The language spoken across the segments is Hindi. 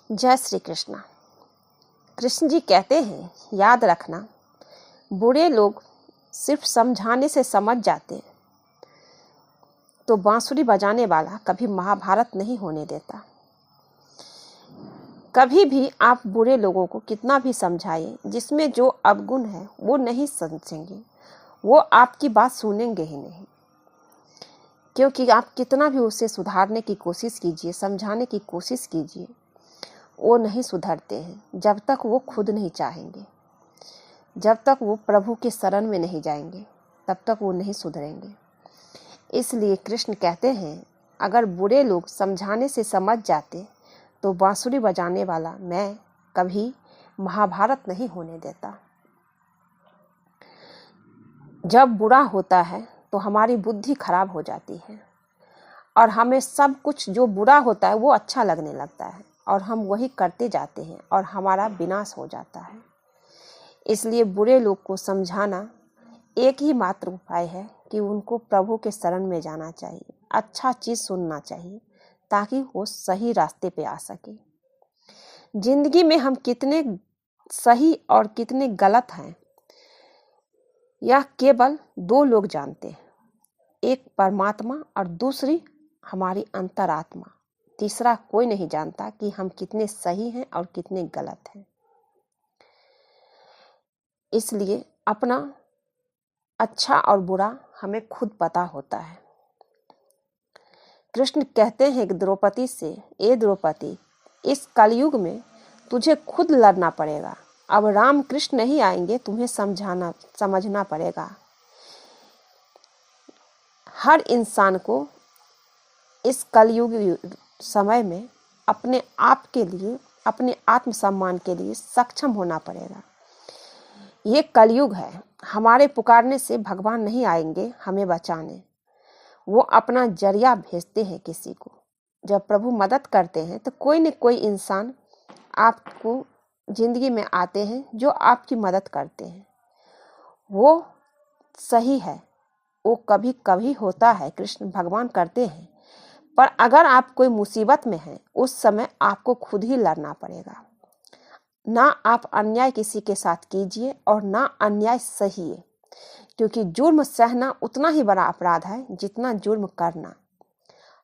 जय श्री कृष्णा। कृष्ण जी कहते हैं, याद रखना, बुरे लोग सिर्फ समझाने से समझ जाते तो बांसुरी बजाने वाला कभी महाभारत नहीं होने देता। कभी भी आप बुरे लोगों को कितना भी समझाएं, जिसमें जो अवगुण है वो नहीं समझेंगे, वो आपकी बात सुनेंगे ही नहीं। क्योंकि आप कितना भी उसे सुधारने की कोशिश कीजिए, समझाने की कोशिश कीजिए, वो नहीं सुधरते हैं। जब तक वो खुद नहीं चाहेंगे, जब तक वो प्रभु के शरण में नहीं जाएंगे, तब तक वो नहीं सुधरेंगे। इसलिए कृष्ण कहते हैं, अगर बुरे लोग समझाने से समझ जाते तो बांसुरी बजाने वाला मैं कभी महाभारत नहीं होने देता। जब बुरा होता है तो हमारी बुद्धि खराब हो जाती है और हमें सब कुछ जो बुरा होता है वो अच्छा लगने लगता है और हम वही करते जाते हैं और हमारा विनाश हो जाता है। इसलिए बुरे लोग को समझाना एक ही मात्र उपाय है कि उनको प्रभु के शरण में जाना चाहिए, अच्छा चीज़ सुनना चाहिए ताकि वो सही रास्ते पे आ सके। जिंदगी में हम कितने सही और कितने गलत हैं यह केवल दो लोग जानते हैं, एक परमात्मा और दूसरी हमारी अंतरात्मा। तीसरा कोई नहीं जानता कि हम कितने सही हैं और कितने गलत हैं। इसलिए अपना अच्छा और बुरा हमें खुद पता होता है। कृष्ण कहते हैं कि द्रौपदी से, ए द्रौपदी, इस कलयुग में तुझे खुद लड़ना पड़ेगा। अब राम कृष्ण नहीं आएंगे, तुम्हें समझना पड़ेगा। हर इंसान को इस कलयुग समय में अपने आप के लिए, अपने आत्मसम्मान के लिए सक्षम होना पड़ेगा। ये कलयुग है, हमारे पुकारने से भगवान नहीं आएंगे हमें बचाने। वो अपना जरिया भेजते हैं किसी को। जब प्रभु मदद करते हैं तो कोई न कोई इंसान आपको जिंदगी में आते हैं जो आपकी मदद करते हैं। वो सही है, वो कभी कभी होता है, कृष्ण भगवान करते हैं। पर अगर आप कोई मुसीबत में हैं, उस समय आपको खुद ही लड़ना पड़ेगा। ना आप अन्याय किसी के साथ कीजिए और ना अन्याय सहिए, क्योंकि जुर्म सहना उतना ही बड़ा अपराध है जितना जुर्म करना।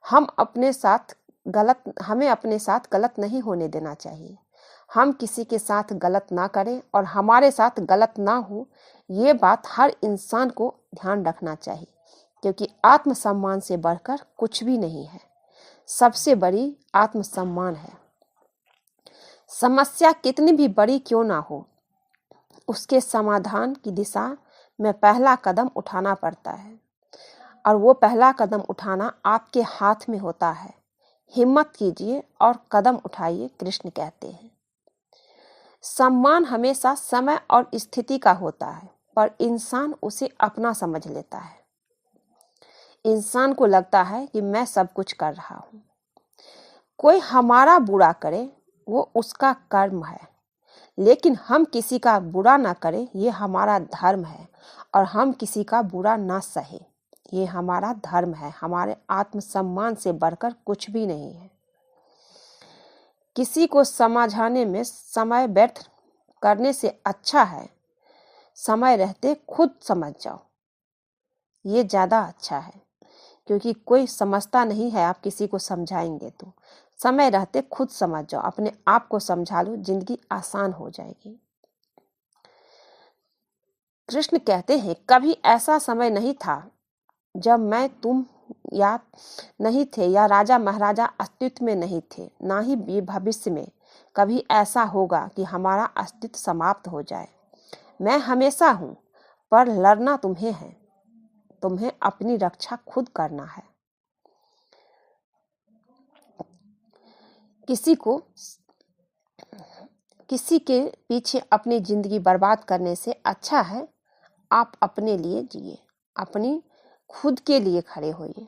हमें अपने साथ गलत नहीं होने देना चाहिए। हम किसी के साथ गलत ना करें और हमारे साथ गलत ना हो, ये बात हर इंसान को ध्यान रखना चाहिए। क्योंकि आत्मसम्मान से बढ़कर कुछ भी नहीं है। सबसे बड़ी आत्मसम्मान है। समस्या कितनी भी बड़ी क्यों ना हो, उसके समाधान की दिशा में पहला कदम उठाना पड़ता है और वो पहला कदम उठाना आपके हाथ में होता है। हिम्मत कीजिए और कदम उठाइए, कृष्ण कहते हैं। सम्मान हमेशा समय और स्थिति का होता है, पर इंसान उसे अपना समझ लेता है। इंसान को लगता है कि मैं सब कुछ कर रहा हूँ। कोई हमारा बुरा करे वो उसका कर्म है, लेकिन हम किसी का बुरा ना करें ये हमारा धर्म है। और हम किसी का बुरा ना सहे ये हमारा धर्म है। हमारे आत्मसम्मान से बढ़कर कुछ भी नहीं है। किसी को समझाने में समय व्यर्थ करने से अच्छा है समय रहते खुद समझ जाओ, ये ज़्यादा अच्छा है। क्योंकि कोई समझता नहीं है, आप किसी को समझाएंगे तो समय रहते खुद समझ जाओ, अपने आप को समझा लो, जिंदगी आसान हो जाएगी। कृष्ण कहते हैं, कभी ऐसा समय नहीं था जब मैं तुम या नहीं थे या राजा महाराजा अस्तित्व में नहीं थे, ना ही भविष्य में कभी ऐसा होगा कि हमारा अस्तित्व समाप्त हो जाए। मैं हमेशा हूं, पर लड़ना तुम्हें है। तुम्हें अपनी रक्षा खुद करना है। किसी के पीछे अपनी जिंदगी बर्बाद करने से अच्छा है आप अपने लिए जिए, अपनी खुद के लिए खड़े होइए।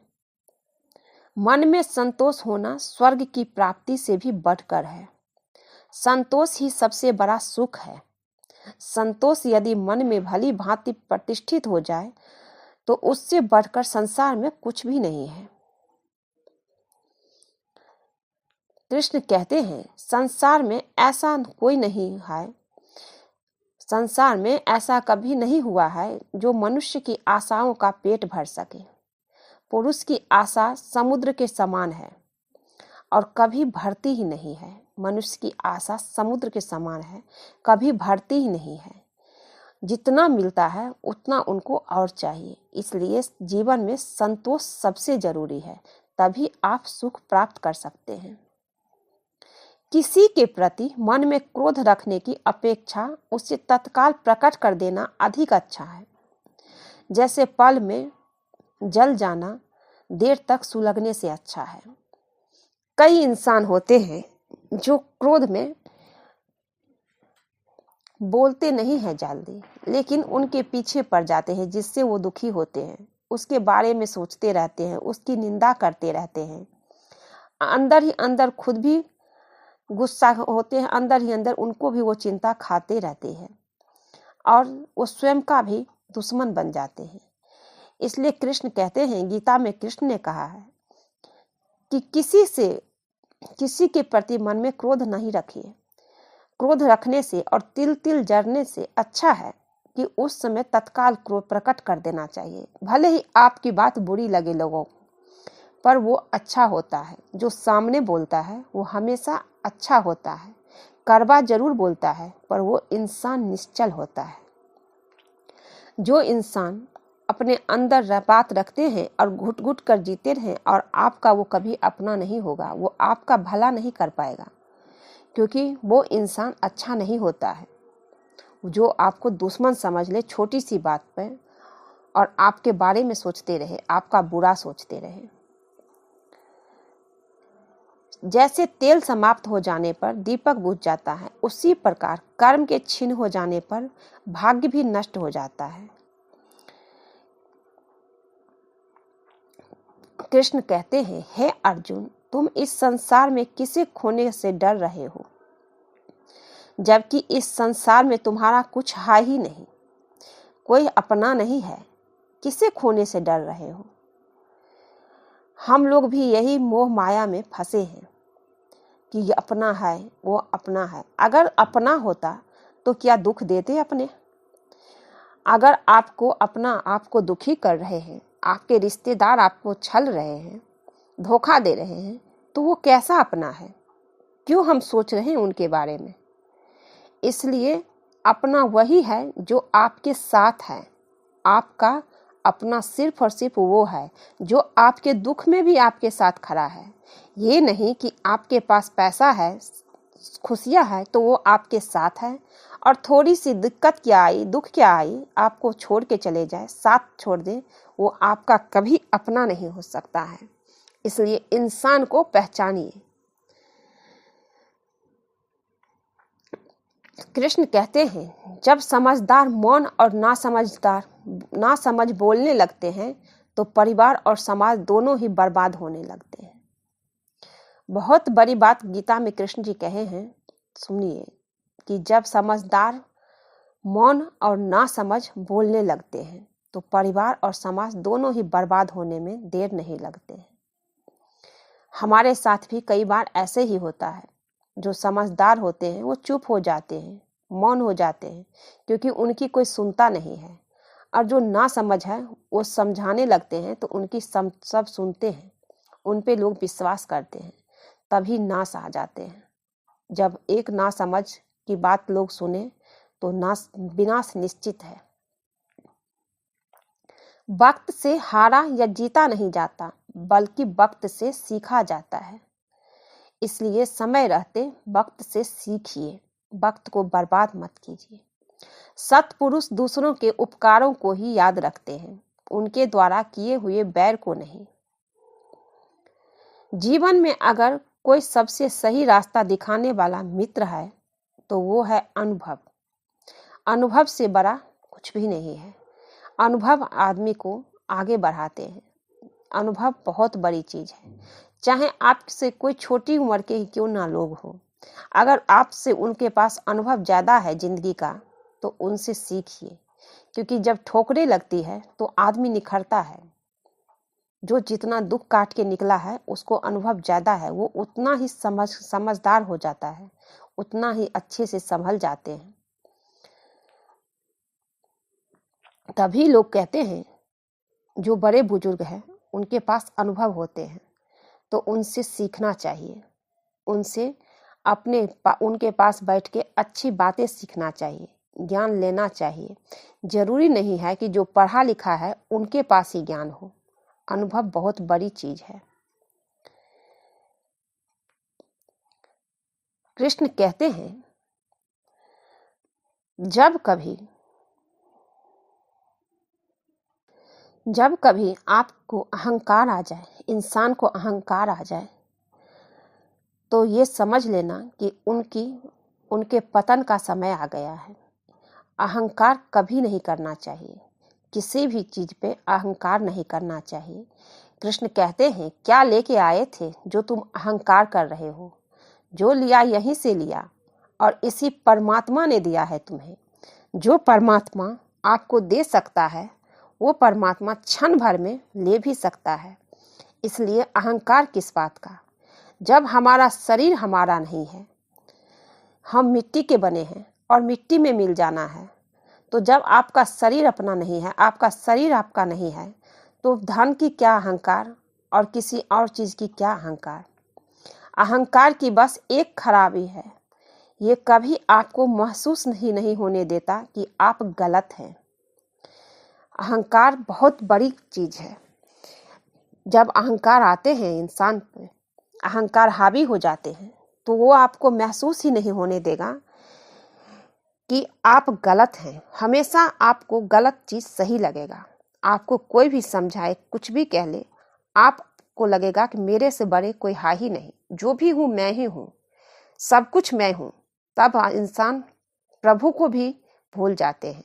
मन में संतोष होना स्वर्ग की प्राप्ति से भी बढ़कर है। संतोष ही सबसे बड़ा सुख है। संतोष यदि मन में भली भांति प्रतिष्ठित हो जाए तो उससे बढ़कर संसार में कुछ भी नहीं है। कृष्ण कहते हैं संसार में ऐसा कोई नहीं है, संसार में ऐसा कभी नहीं हुआ है जो मनुष्य की आशाओं का पेट भर सके। पुरुष की आशा समुद्र के समान है और कभी भरती ही नहीं है। मनुष्य की आशा समुद्र के समान है, कभी भरती ही नहीं है। जितना मिलता है उतना उनको और चाहिए। इसलिए जीवन में संतोष सबसे जरूरी है, तभी आप सुख प्राप्त कर सकते हैं। किसी के प्रति मन में क्रोध रखने की अपेक्षा उसे तत्काल प्रकट कर देना अधिक अच्छा है। जैसे पल में जल जाना देर तक सुलगने से अच्छा है। कई इंसान होते हैं जो क्रोध में बोलते नहीं हैं जल्दी, लेकिन उनके पीछे पड़ जाते हैं, जिससे वो दुखी होते हैं, उसके बारे में सोचते रहते हैं, उसकी निंदा करते रहते हैं। अंदर ही अंदर खुद भी गुस्सा होते हैं, अंदर ही अंदर उनको भी वो चिंता खाते रहते हैं और वो स्वयं का भी दुश्मन बन जाते हैं। इसलिए कृष्ण कहते हैं, गीता में कृष्ण ने कहा है कि किसी के प्रति मन में क्रोध नहीं रखिए। क्रोध रखने से और तिल तिल जरने से अच्छा है कि उस समय तत्काल क्रोध प्रकट कर देना चाहिए। भले ही आपकी बात बुरी लगे लोगों को, पर वो अच्छा होता है। जो सामने बोलता है वो हमेशा अच्छा होता है। कड़वा जरूर बोलता है, पर वो इंसान निश्चल होता है। जो इंसान अपने अंदर बात रखते हैं और घुट घुट कर जीते हैं, और आपका वो कभी अपना नहीं होगा, वो आपका भला नहीं कर पाएगा, क्योंकि वो इंसान अच्छा नहीं होता है। जो आपको दुश्मन समझ ले छोटी सी बात पे और आपके बारे में सोचते रहे, आपका बुरा सोचते रहे। जैसे तेल समाप्त हो जाने पर दीपक बुझ जाता है, उसी प्रकार कर्म के क्षीण हो जाने पर भाग्य भी नष्ट हो जाता है। कृष्ण कहते हैं, हे अर्जुन, तुम इस संसार में किसे खोने से डर रहे हो, जबकि इस संसार में तुम्हारा कुछ है ही नहीं, कोई अपना नहीं है। किसे खोने से डर रहे हो? हम लोग भी यही मोह माया में फंसे हैं कि ये अपना है, वो अपना है। अगर अपना होता तो क्या दुख देते अपने? अगर आपको अपना आपको दुखी कर रहे हैं, आपके रिश्तेदार आपको छल रहे हैं, धोखा दे रहे हैं, तो वो कैसा अपना है? क्यों हम सोच रहे हैं उनके बारे में? इसलिए अपना वही है जो आपके साथ है। आपका अपना सिर्फ और सिर्फ वो है जो आपके दुख में भी आपके साथ खड़ा है। ये नहीं कि आपके पास पैसा है, खुशियां है, तो वो आपके साथ है, और थोड़ी सी दिक्कत क्या आई, दुख क्या आई, आपको छोड़ के चले जाए, साथ छोड़ दे, वो आपका कभी अपना नहीं हो सकता है। इसलिए इंसान को पहचानिए। कृष्ण कहते हैं, जब समझदार मौन और नासमझ बोलने लगते हैं तो परिवार और समाज दोनों ही बर्बाद होने लगते हैं। बहुत बड़ी बात गीता में कृष्ण जी कहे हैं, सुनिए, कि जब समझदार मौन और नासमझ बोलने लगते हैं तो परिवार और समाज दोनों ही बर्बाद होने में देर नहीं लगते हैं। हमारे साथ भी कई बार ऐसे ही होता है। जो समझदार होते हैं वो चुप हो जाते हैं, मौन हो जाते हैं, क्योंकि उनकी कोई सुनता नहीं है। और जो ना समझ है वो समझाने लगते हैं तो उनकी सब सुनते हैं, उन पे लोग विश्वास करते हैं, तभी नाश आ जाते हैं। जब एक ना समझ की बात लोग सुने तो विनाश निश्चित है। वक्त से हारा या जीता नहीं जाता, बल्कि वक्त से सीखा जाता है। इसलिए समय रहते वक्त से सीखिए, वक्त को बर्बाद मत कीजिए। सत्पुरुष दूसरों के उपकारों को ही याद रखते हैं, उनके द्वारा किए हुए बैर को नहीं। जीवन में अगर कोई सबसे सही रास्ता दिखाने वाला मित्र है तो वो है अनुभव। अनुभव से बड़ा कुछ भी नहीं है। अनुभव आदमी को आगे बढ़ाते हैं। अनुभव बहुत बड़ी चीज है। चाहे आपसे कोई छोटी उम्र के ही क्यों ना लोग हो, अगर आपसे उनके पास अनुभव ज्यादा है जिंदगी का तो उनसे सीखिए, क्योंकि जब ठोकरें लगती है तो आदमी निखरता है। जो जितना दुख काट के निकला है उसको अनुभव ज़्यादा है, वो उतना ही समझदार हो जाता है, उतना ही अच्छे से संभल जाते हैं। तभी लोग कहते हैं जो बड़े बुजुर्ग हैं उनके पास अनुभव होते हैं, तो उनसे सीखना चाहिए, उनके पास बैठ के अच्छी बातें सीखना चाहिए, ज्ञान लेना चाहिए। जरूरी नहीं है कि जो पढ़ा लिखा है उनके पास ही ज्ञान हो। अनुभव बहुत बड़ी चीज है। कृष्ण कहते हैं जब कभी आपको अहंकार आ जाए, इंसान को अहंकार आ जाए, तो ये समझ लेना कि उनके पतन का समय आ गया है। अहंकार कभी नहीं करना चाहिए, किसी भी चीज पे अहंकार नहीं करना चाहिए। कृष्ण कहते हैं क्या लेके आए थे जो तुम अहंकार कर रहे हो? जो लिया यहीं से लिया और इसी परमात्मा ने दिया है तुम्हें। जो परमात्मा आपको दे सकता है वो परमात्मा क्षण भर में ले भी सकता है। इसलिए अहंकार किस बात का? जब हमारा शरीर हमारा नहीं है, हम मिट्टी के बने हैं और मिट्टी में मिल जाना है, तो जब आपका शरीर अपना नहीं है, आपका शरीर आपका नहीं है, तो धन की क्या अहंकार और किसी और चीज की क्या अहंकार? अहंकार की बस एक खराबी है, ये कभी आपको महसूस नहीं होने देता कि आप गलत हैं। अहंकार बहुत बड़ी चीज है। जब अहंकार आते हैं इंसान पे, अहंकार हावी हो जाते हैं, तो वो आपको महसूस ही नहीं होने देगा कि आप गलत हैं। हमेशा आपको गलत चीज सही लगेगा। आपको कोई भी समझाए, कुछ भी कह ले, आपको लगेगा कि मेरे से बड़े कोई है ही नहीं, जो भी हूं मैं ही हूं, सब कुछ मैं हूं। तब इंसान प्रभु को भी भूल जाते हैं,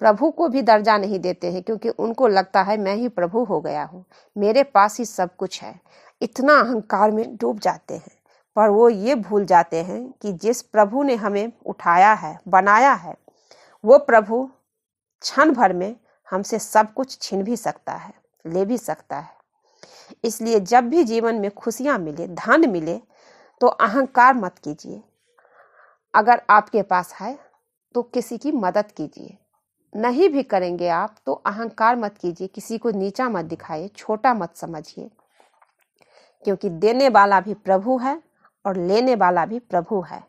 प्रभु को भी दर्जा नहीं देते हैं, क्योंकि उनको लगता है मैं ही प्रभु हो गया हूँ, मेरे पास ही सब कुछ है। इतना अहंकार में डूब जाते हैं, पर वो ये भूल जाते हैं कि जिस प्रभु ने हमें उठाया है, बनाया है, वो प्रभु क्षण भर में हमसे सब कुछ छीन भी सकता है, ले भी सकता है। इसलिए जब भी जीवन में खुशियां मिले, धन मिले, तो अहंकार मत कीजिए। अगर आपके पास है तो किसी की मदद कीजिए, नहीं भी करेंगे आप तो अहंकार मत कीजिए, किसी को नीचा मत दिखाइए, छोटा मत समझिए, क्योंकि देने वाला भी प्रभु है और लेने वाला भी प्रभु है।